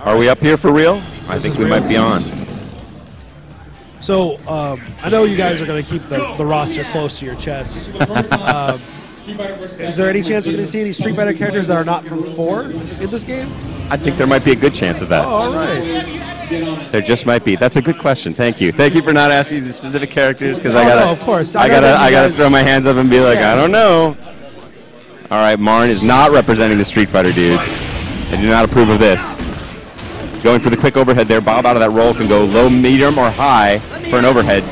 Are we up here for real? I think we might be on. So, I know you guys are going to keep the roster close to your chest. Is there any chance we're going to see any Street Fighter characters that are not from 4 in this game? I think there might be a good chance of that. Oh, all right. There just might be. That's a good question. Thank you. Thank you for not asking the specific characters, because of course. I gotta throw my hands up and be like, I don't know. All right, Marn is not representing the Street Fighter dudes. I do not approve of this. Going for the quick overhead there. Bob out of that roll can go low, medium, or high for an overhead,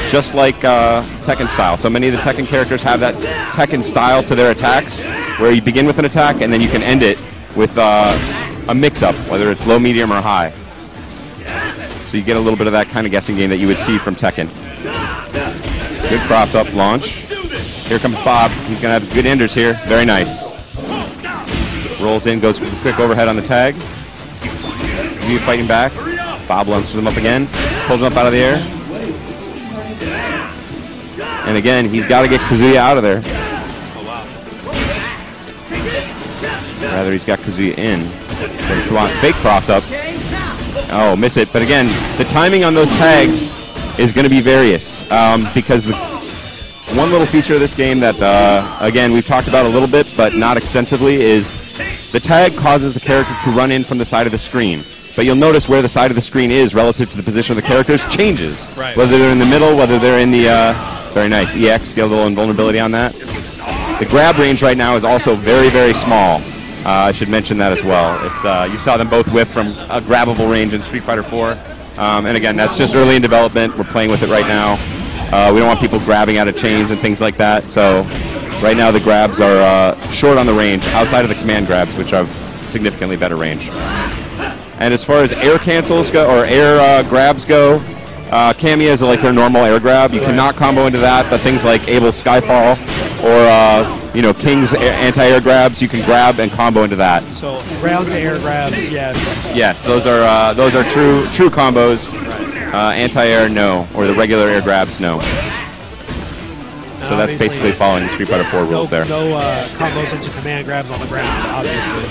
just like Tekken style. So many of the Tekken characters have that Tekken style to their attacks, where you begin with an attack and then you can end it with a mix-up, whether it's low, medium, or high. So you get a little bit of that kind of guessing game that you would see from Tekken. Good cross-up launch. Here comes Bob. He's going to have good enders here. Very nice. Rolls in, goes for the quick overhead on the tag. Kazuya fighting back. Bob launches him up again. Pulls him up out of the air. And again, he's got to get Kazuya out of there. Rather, he's got Kazuya in. But if you want fake cross-up. Oh, miss it. But again, the timing on those tags is going to be various. Because one little feature of this game that, again, we've talked about a little bit, but not extensively, is the tag causes the character to run in from the side of the screen. But you'll notice where the side of the screen is relative to the position of the characters changes. Right. Whether they're in the middle, whether they're in the, very nice, EX, get a little invulnerability on that. The grab range right now is also very, very small. I should mention that as well. It's you saw them both whiff from a grabbable range in Street Fighter 4. And again, that's just early in development. We're playing with it right now. We don't want people grabbing out of chains and things like that. So right now the grabs are short on the range, outside of the command grabs, which have significantly better range. And as far as air cancels go, or air grabs go, Kamiya is like her normal air grab. You cannot combo into that, but things like Abel's Skyfall or King's anti-air grabs, you can grab and combo into that. So ground to air grabs, yes. Yes, those are true combos. Anti-air, no, or the regular air grabs, no. So that's basically following the Street Fighter 4 rules there. No combos into command grabs on the ground, obviously.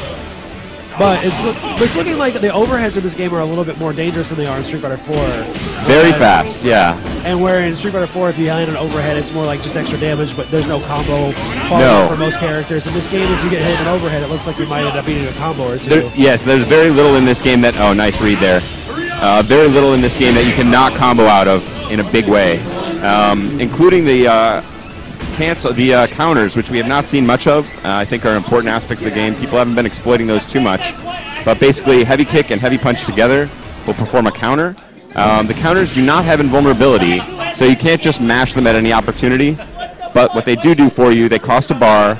But it's looking like the overheads in this game are a little bit more dangerous than they are in Street Fighter 4. Very fast, yeah. And where in Street Fighter 4, if you land an overhead, it's more like just extra damage, but there's no combo for most characters. In this game, if you get hit with an overhead, it looks like you might end up beating a combo or two. Yes, there's very little in this game that... Oh, nice read there. Very little in this game that you cannot combo out of in a big way, including the counters, which we have not seen much of. I think are an important aspect of the game. People haven't been exploiting those too much. But basically, heavy kick and heavy punch together will perform a counter. The counters do not have invulnerability, so you can't just mash them at any opportunity. But what they do for you, they cost a bar,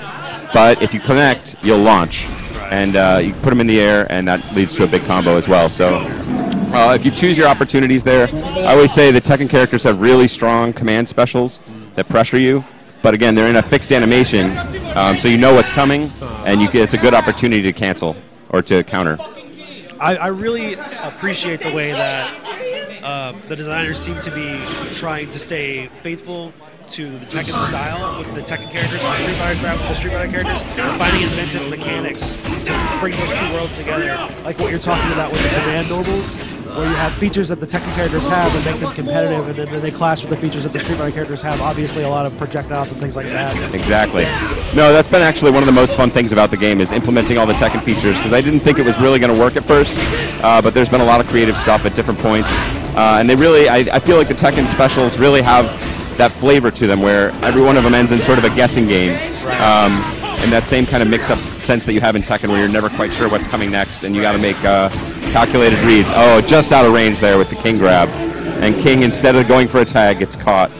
but if you connect, you'll launch. And you put them in the air, and that leads to a big combo as well. So if you choose your opportunities there, I always say the Tekken characters have really strong command specials that pressure you. But again, they're in a fixed animation, so you know what's coming, and it's a good opportunity to cancel or to counter. I really appreciate the way that the designers seem to be trying to stay faithful to the Tekken style with the Tekken characters and the Street Fighter style with the Street Fighter characters, and finding inventive mechanics to bring those two worlds together, like what you're talking about with the command normals, where you have features that the Tekken characters have that make them competitive, and then they clash with the features that the Street Fighter characters have. Obviously, a lot of projectiles and things like that. Exactly. No, that's been actually one of the most fun things about the game is implementing all the Tekken features, because I didn't think it was really going to work at first, but there's been a lot of creative stuff at different points, and they really, I feel like the Tekken specials really have that flavor to them, where every one of them ends in sort of a guessing game, and that same kind of mix-up sense that you have in Tekken, where you're never quite sure what's coming next, and you got to make calculated reads. Oh, just out of range there with the King grab, and King, instead of going for a tag, gets caught.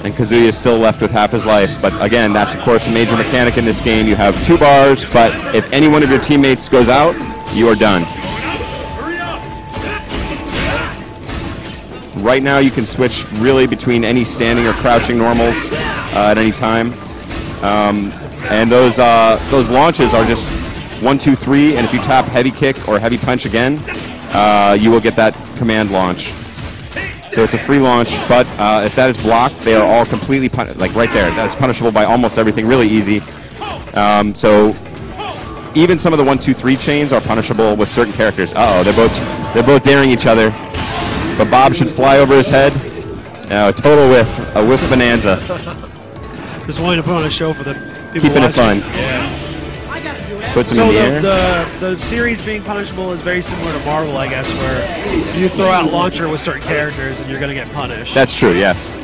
And Kazuya is still left with half his life, but again, that's of course a major mechanic in this game. You have 2 bars, but if any one of your teammates goes out, you are done. Right now, you can switch really between any standing or crouching normals at any time, and those launches are just 1, 2, 3, and if you tap heavy kick or heavy punch again, you will get that command launch. So it's a free launch, but if that is blocked, they are all completely like right there. That's punishable by almost everything. Really easy. So even some of the 1-2-3 chains are punishable with certain characters. Uh-oh, they're both daring each other. But Bob should fly over his head. Now a total whiff, a whiff bonanza. Just wanting to put on a show for the people Keeping it fun. Yeah. Puts him in the air. The series being punishable is very similar to Marvel, I guess, where you throw out launcher with certain characters and you're going to get punished. That's true, yes.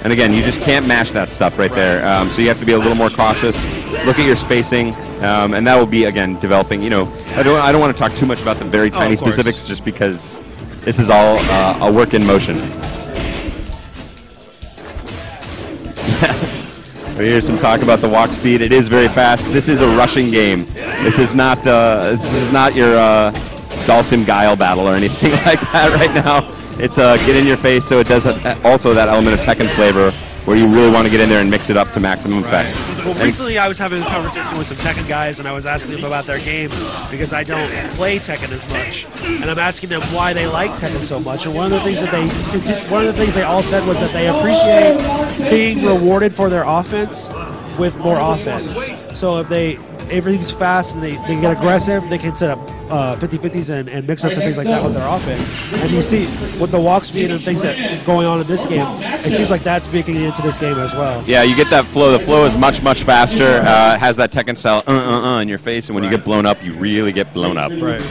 And again, you just can't mash that stuff right there. So you have to be a little more cautious. Look at your spacing, and that will be, again, developing. You know, I don't want to talk too much about the very tiny specifics, just because this is all a work in motion. Here's some talk about the walk speed. It is very fast. This is a rushing game. This is not your Dalsim Guile battle or anything like that right now. It's get in your face, so it does have also that element of Tekken flavor where you really want to get in there and mix it up to maximum effect. Well, recently I was having a conversation with some Tekken guys, and I was asking them about their game because I don't play Tekken as much, and I'm asking them why they like Tekken so much. And one of the things they all said was that they appreciate being rewarded for their offense with more offense. So if everything's fast and they get aggressive, they can set up 50-50s and mix-ups and things like that with their offense. And you see, with the walk speed and things that going on in this game, it seems like that's making it into this game as well. Yeah, you get that flow. The flow is much, much faster. It has that Tekken style in your face, and when you get blown up, you really get blown up. Right.